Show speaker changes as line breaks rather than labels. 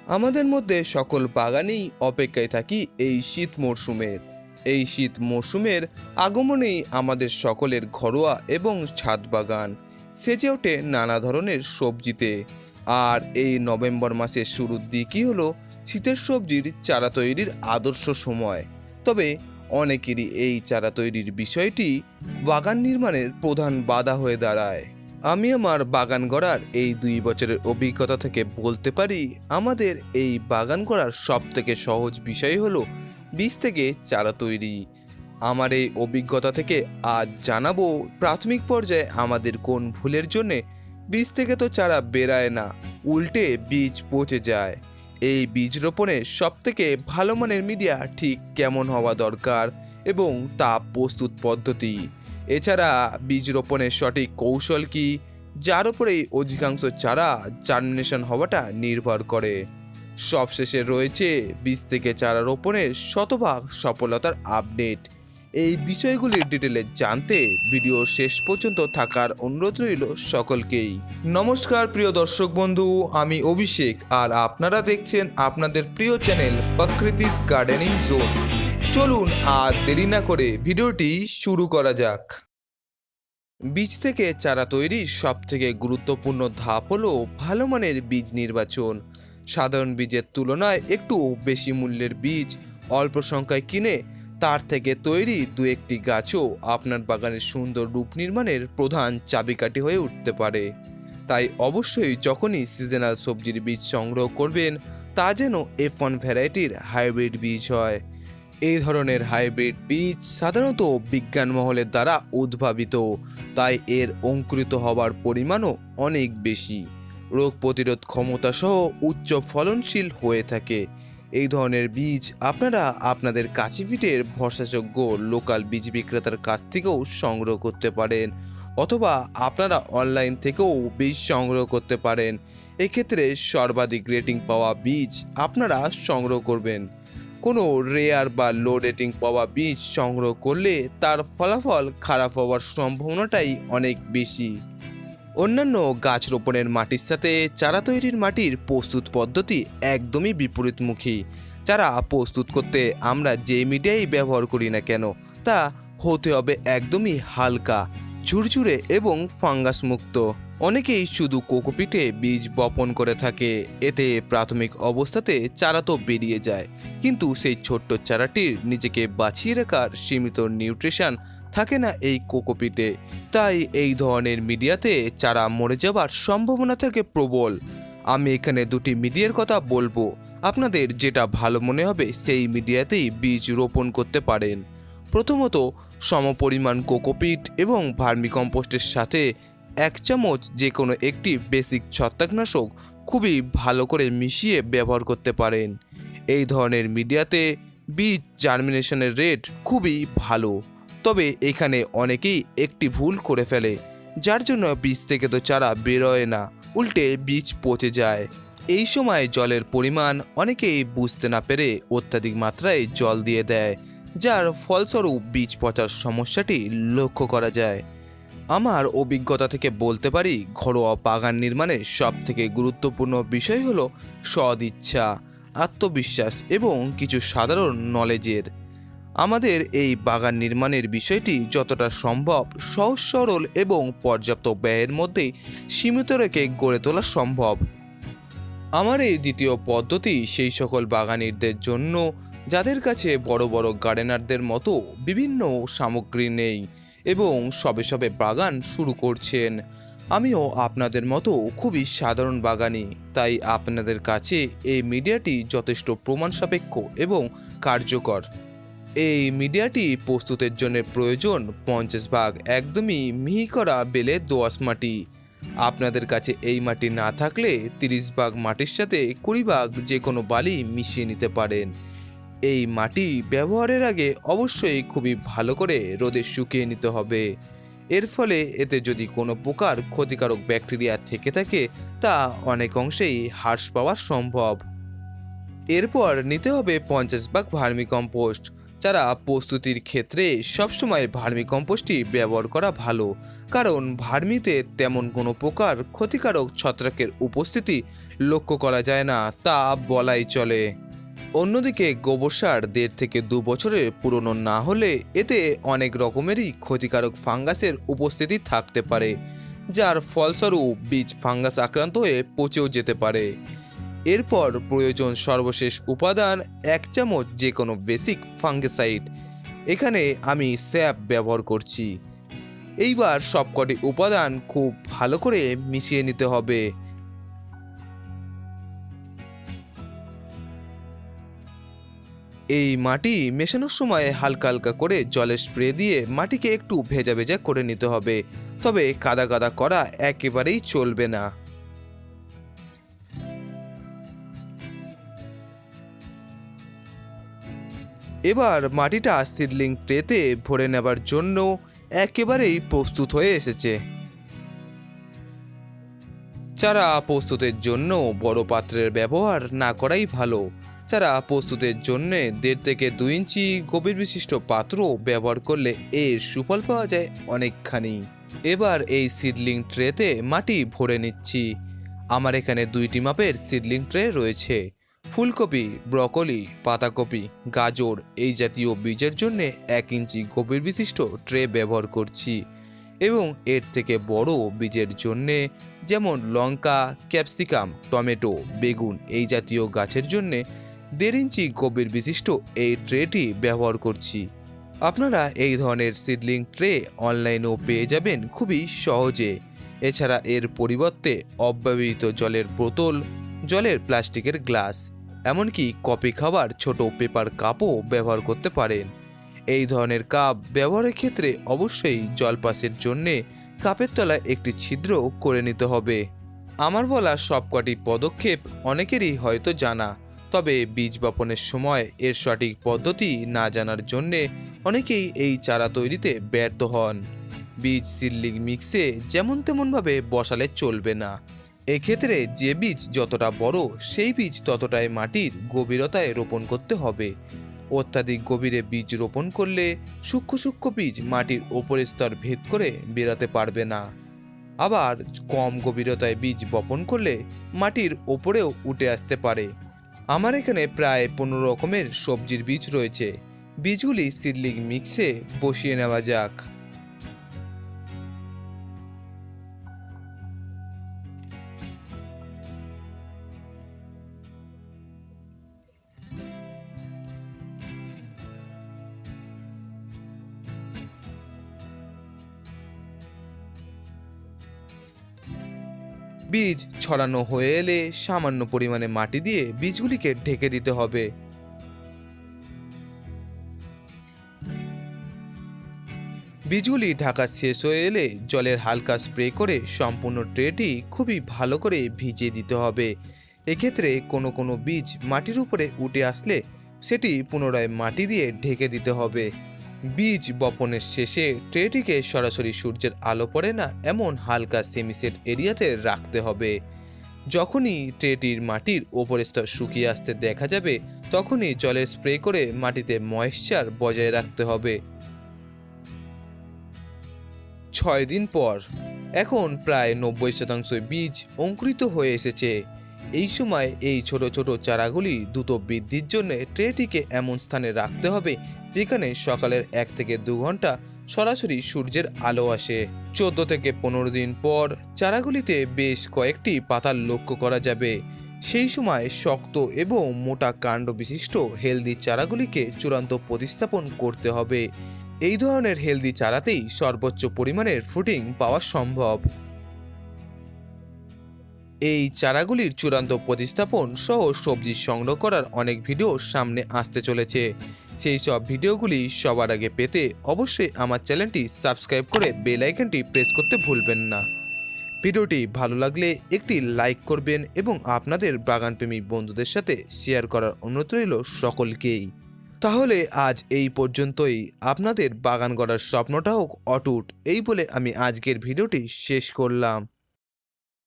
আমাদের মধ্যে সকল বাগানেই অপেক্ষায় থাকি এই শীত মরশুমের। এই শীত মরশুমের আগমনেই আমাদের সকলের ঘরোয়া এবং ছাদ বাগান সেজে ওঠে নানা ধরনের সবজিতে। আর এই নভেম্বর মাসের শুরুর দিকই হলো শীতের সবজির চারা তৈরির আদর্শ সময়। তবে অনেকেরই এই চারা তৈরির বিষয়টি বাগান নির্মাণের প্রধান বাধা হয়ে দাঁড়ায়। আমি আমার বাগান গড়ার এই 2 বছরের অভিজ্ঞতা থেকে বলতে পারি, আমাদের এই বাগান গড়ার সব থেকে সহজ বিষয় হলো বীজ থেকে চারা তৈরি। আমার এই অভিজ্ঞতা থেকে আজ জানাবো প্রাথমিক পর্যায়ে আমাদের কোন ভুলের জন্যে বীজ থেকে তো চারা বেরায় না, উল্টে বীজ পচে যায়। এই বীজ রোপণের সব থেকে ভালো মানের মিডিয়া ঠিক কেমন হওয়া দরকার এবং তা প্রস্তুত পদ্ধতি, এছাড়া বীজ রোপণের সঠিক কৌশল কি, যার উপরেই অধিকাংশ চারা জার্মিনেশন হওয়াটা নির্ভর করে। সবশেষে রয়েছে বীজ থেকে চারা রোপণের শতভাগ সফলতার আপডেট। এই বিষয়গুলির ডিটেলে জানতে ভিডিও শেষ পর্যন্ত থাকার অনুরোধ রইল সকলকেই। নমস্কার প্রিয় দর্শক বন্ধু, আমি অভিষেক আর আপনারা দেখছেন আপনাদের প্রিয় চ্যানেল প্রকৃতিস গার্ডেনিং জোন। চলুন আর দেরি না করে ভিডিওটি শুরু করা যাক। বীজ থেকে চারা তৈরির সবথেকে গুরুত্বপূর্ণ ধাপ হলো ভালো মানের বীজ নির্বাচন। সাধারণ বীজের তুলনায় একটু বেশি মূল্যের বীজ অল্প সংখ্যায় কিনে তার থেকে তৈরি দু একটি গাছও আপনার বাগানের সুন্দর রূপ নির্মাণের প্রধান চাবিকাঠি হয়ে উঠতে পারে। তাই অবশ্যই যখনই সিজনাল সবজির বীজ সংগ্রহ করবেন, তা যেন F1 ভ্যারাইটির হাইব্রিড বীজ হয়। এই ধরনের হাইব্রিড বীজ সাধারণত বিজ্ঞান মহলের দ্বারা উদ্ভাবিত, তাই এর অঙ্কুরিত হওয়ার পরিমাণও অনেক বেশি, রোগ প্রতিরোধ ক্ষমতা সহ উচ্চ ফলনশীল হয়ে থাকে। এই ধরনের বীজ আপনারা আপনাদের কাছেপিঠের ভরসাযোগ্য লোকাল বীজ বিক্রেতার কাছ থেকেও সংগ্রহ করতে পারেন, অথবা আপনারা অনলাইন থেকেও বীজ সংগ্রহ করতে পারেন। এক্ষেত্রে সর্বাধিক রেটিং পাওয়া বীজ আপনারা সংগ্রহ করবেন। কোনো রেয়ার বা লো রেটিং পাওয়া বীজ সংগ্রহ করলে তার ফলাফল খারাপ হওয়ার সম্ভাবনাটাই অনেক বেশি। অন্যান্য গাছ রোপণের মাটির সাথে চারা তৈরির মাটির প্রস্তুত পদ্ধতি একদমই বিপরীতমুখী। চারা প্রস্তুত করতে আমরা যে মিডিয়াই ব্যবহার করি না কেন, তা হতে হবে একদমই হালকা, ঝুরঝুরে এবং ফাঙ্গাস মুক্ত। অনেকেই শুধু কোকোপিটে বীজ বপন করে থাকে, এতে প্রাথমিক অবস্থাতে চারা তো বেরিয়ে যায়, কিন্তু সেই ছোট্ট চারাটির নিজেকে বাঁচিয়ে রাখার সীমিত নিউট্রিশন থাকে না এই কোকোপিটে। তাই এই ধরনের মিডিয়াতে চারা মরে যাবার সম্ভাবনা থাকে প্রবল। আমি এখানে দুটি মিডিয়ার কথা বলবো, আপনাদের যেটা ভালো মনে হবে সেই মিডিয়াতেই বীজ রোপণ করতে পারেন। প্রথমত, সমপরিমাণ কোকোপিট এবং ভার্মিকম্পোস্টের সাথে 1 চামচ যে কোনো একটি বেসিক ছত্রাকনাশক খুবই ভালো করে মিশিয়ে ব্যবহার করতে পারেন। এই ধরনের মিডিয়াতে বীজ জার্মিনেশনের রেট খুবই ভালো। তবে এখানে অনেকেই একটি ভুল করে ফেলে, যার জন্য বীজ থেকে তো চারা বেরোয় না, উল্টে বীজ পচে যায়। এই সময় জলের পরিমাণ অনেকেই বুঝতে না পেরে অত্যাধিক মাত্রায় জল দিয়ে দেয়, যার ফলস্বরূপ বীজ পচার সমস্যাটি লক্ষ্য করা যায়। আমার অভিজ্ঞতা থেকে বলতে পারি, ঘরোয়া বাগান নির্মাণের সব থেকে গুরুত্বপূর্ণ বিষয় হলো সদিচ্ছা, আত্মবিশ্বাস এবং কিছু সাধারণ নলেজের। আমাদের এই বাগান নির্মাণের বিষয়টি যতটা সম্ভব সহজ সরল এবং পর্যাপ্ত ব্যয়ের মধ্যেই সীমিত রেখে গড়ে তোলা সম্ভব। আমার এই দ্বিতীয় পদ্ধতি সেই সকল বাগানিরদের জন্য যাদের কাছে বড় বড় গার্ডেনারদের মতো বিভিন্ন সামগ্রী নেই এবং সবে সবে বাগান শুরু করছেন। আমিও আপনাদের মতো খুবই সাধারণ বাগানি, তাই আপনাদের কাছে এই মিডিয়াটি যথেষ্ট প্রমাণ সাপেক্ষ এবং কার্যকর। এই মিডিয়াটি প্রস্তুতের জন্য প্রয়োজন 50 ভাগ একদমই মিহি করা বেলে দোআঁশ মাটি। আপনাদের কাছে এই মাটি না থাকলে 30 ভাগ মাটির সাথে 20 ভাগ যে কোনো বালি মিশিয়ে নিতে পারেন। এই মাটি ব্যবহারের আগে অবশ্যই খুবই ভালো করে রোদে শুকিয়ে নিতে হবে। এর ফলে এতে যদি কোনো প্রকার ক্ষতিকারক ব্যাকটেরিয়া থেকে থাকে, তা অনেক অংশেই হ্রাস পাওয়া সম্ভব। এরপর নিতে হবে 50 ভাগ ভার্মিকম্পোস্ট। চারা প্রস্তুতির ক্ষেত্রে সবসময় ভার্মি কম্পোস্টই ব্যবহার করা ভালো, কারণ ভার্মিতে তেমন কোনো প্রকার ক্ষতিকারক ছত্রাকের উপস্থিতি লক্ষ্য করা যায় না, তা বলাই চলে। অন্যদিকে গোবর সার 1.5 থেকে 2 বছরের পুরনো না হলে এতে অনেক রকমেরই ক্ষতিকারক ফাঙ্গাসের উপস্থিতি থাকতে পারে, যার ফলস্বরূপ বীজ ফাঙ্গাস আক্রান্ত হয়ে পচেও যেতে পারে। এরপর প্রয়োজন সর্বশেষ উপাদান 1 চামচ যে কোনো বেসিক ফাঙ্গিসাইড। এখানে আমি স্যাপ ব্যবহার করছি। এইবার সবকটি উপাদান খুব ভালো করে মিশিয়ে নিতে হবে। এই মাটি মেশানোর সময় হালকা হালকা করে জলের স্প্রে দিয়ে মাটিকে একটু ভেজা ভেজা করে নিতে হবে, তবে কাদা কাদা করা একেবারেই চলবে না। এবার মাটিটা সিডলিং ট্রেতে ভরে নেবার জন্য একেবারেই প্রস্তুত হয়ে এসেছে। চারা প্রস্তুতের জন্য বড় পাত্রের ব্যবহার না করাই ভালো। চারা প্রস্তুতের জন্য 1.5 থেকে 2 ইঞ্চি গভীর বিশিষ্ট পাত্র ব্যবহার করলে এর সুফল পাওয়া যায় অনেকখানি। এবার এই সিডলিং ট্রেতে মাটি ভরে নিচ্ছি। আমার এখানে 2টি মাপের সিডলিং ট্রে রয়েছে। ফুলকপি, ব্রকলি, পাতাকপি, গাজর এই জাতীয় বীজের জন্য 1 ইঞ্চি গভীর বিশিষ্ট ট্রে ব্যবহার করছি, এবং এর থেকে বড় বীজের জন্যে যেমন লঙ্কা, ক্যাপসিকাম, টমেটো, বেগুন এই জাতীয় গাছের জন্যে 1.5 ইঞ্চি গভীর বিশিষ্ট এই ট্রেটি ব্যবহার করছি। আপনারা এই ধরনের সিডলিং ট্রে অনলাইনেও পেয়ে যাবেন খুবই সহজে। এছাড়া এর পরিবর্তে অব্যবহৃত জলের বোতল, জলের প্লাস্টিকের গ্লাস, এমনকি কফি খাবার ছোট পেপার কাপও ব্যবহার করতে পারেন। এই ধরনের কাপ ব্যবহারের ক্ষেত্রে অবশ্যই জল পাসের জন্যে কাপের তলায় একটি ছিদ্র করে নিতে হবে। আমার বলা সবকটি পদক্ষেপ অনেকেরই হয়তো জানা, তবে বীজ বপনের সময় এর সঠিক পদ্ধতি না জানার জন্যে অনেকেই এই চারা তৈরিতে ব্যর্থ হন। বীজ সিডলিং মিক্সে যেমন তেমনভাবে বসালে চলবে না। এক্ষেত্রে যে বীজ যতটা বড় সেই বীজ ততটাই মাটির গভীরতায় রোপণ করতে হবে। অত্যাধিক গভীরে বীজ রোপণ করলে সূক্ষ্ম সূক্ষ্ম বীজ মাটির ওপরের স্তর ভেদ করে বেরোতে পারবে না। আবার কম গভীরতায় বীজ বপন করলে মাটির ওপরেও উঠে আসতে পারে। আমার এখানে প্রায় 15 রকমের সবজির বীজ রয়েছে। বীজগুলি সিডলিং মিক্সে বসিয়ে নেওয়া যাক। বীজ ছড়ানো হয়ে এলে সামান্য পরিমাণে মাটি দিয়ে বীজগুলিকে ঢেকে দিতে হবে। বীজগুলি ঢাকা শেষ হয়ে এলে জলের হালকা স্প্রে করে সম্পূর্ণ ট্রেটি খুবই ভালো করে ভিজিয়ে দিতে হবে। এক্ষেত্রে কোনো কোনো বীজ মাটির উপরে উঠে আসলে সেটি পুনরায় মাটি দিয়ে ঢেকে দিতে হবে। বীজ বপনের শেষে ট্রেটিকে সরাসরি সূর্যের আলো পড়ে না এমন হালকা সেমিসেট এরিয়াতে রাখতে হবে। যখনই ট্রেটির মাটির ওপরের স্তর শুকিয়ে আসতে দেখা যাবে, তখনই জলে স্প্রে করে মাটিতে ময়েশ্চার বজায় রাখতে হবে। 6 দিন পর এখন প্রায় 90% বীজ অঙ্কুরিত হয়ে এসেছে। এই সময় এই ছোট ছোট চারাগুলি দ্রুত বৃদ্ধির জন্য ট্রেটিকে এমন স্থানে রাখতে হবে যেখানে সকালের 1 থেকে 2 ঘন্টা সরাসরি সূর্যের আলো আসে। 14 থেকে 15 দিন পর চারাগুলিতে বেশ কয়েকটি পাতা লক্ষ্য করা যাবে। সেই সময় শক্ত এবং মোটা কাণ্ড বিশিষ্ট হেলদি চারাগুলিকে চূড়ান্ত প্রতিস্থাপন করতে হবে। এই ধরনের হেলদি চারাতেই সর্বোচ্চ পরিমাণের ফ্রুটিং পাওয়া সম্ভব। এই চারাগুলির চূড়ান্ত প্রতিস্থাপন সহ সবজি সংগ্রহ করার অনেক ভিডিও সামনে আসতে চলেছে। সেই সব ভিডিওগুলি সবার আগে পেতে অবশ্যই আমার চ্যানেলটি সাবস্ক্রাইব করে বেল আইকনটি প্রেস করতে ভুলবেন না। ভিডিওটি ভালো লাগলে একটি লাইক করবেন এবং আপনাদের বাগানপ্রেমী বন্ধুদের সাথে শেয়ার করার অনুরোধ রইল সকলকেই। তাহলে আজ এই পর্যন্তই। আপনাদের বাগান গড়ার স্বপ্নটা হোক অটুট, এই বলে আমি আজকের ভিডিওটি শেষ করলাম।